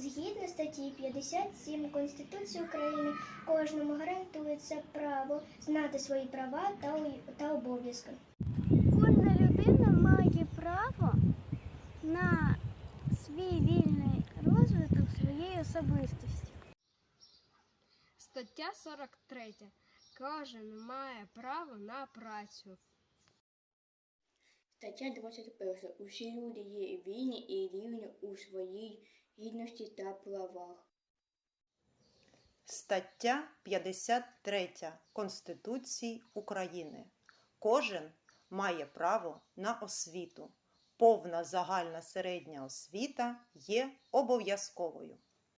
Згідно статті 57 Конституції України, кожному гарантується право знати свої права та обов'язки. Кожна людина має право на свій вільний розвиток своєї особистості. Стаття 43. Кожен має право на працю. Стаття 21. Усі люди є вільні і рівні у своїй гідності та правах. Стаття 53 Конституції України. Кожен має право на освіту. Повна загальна середня освіта є обов'язковою.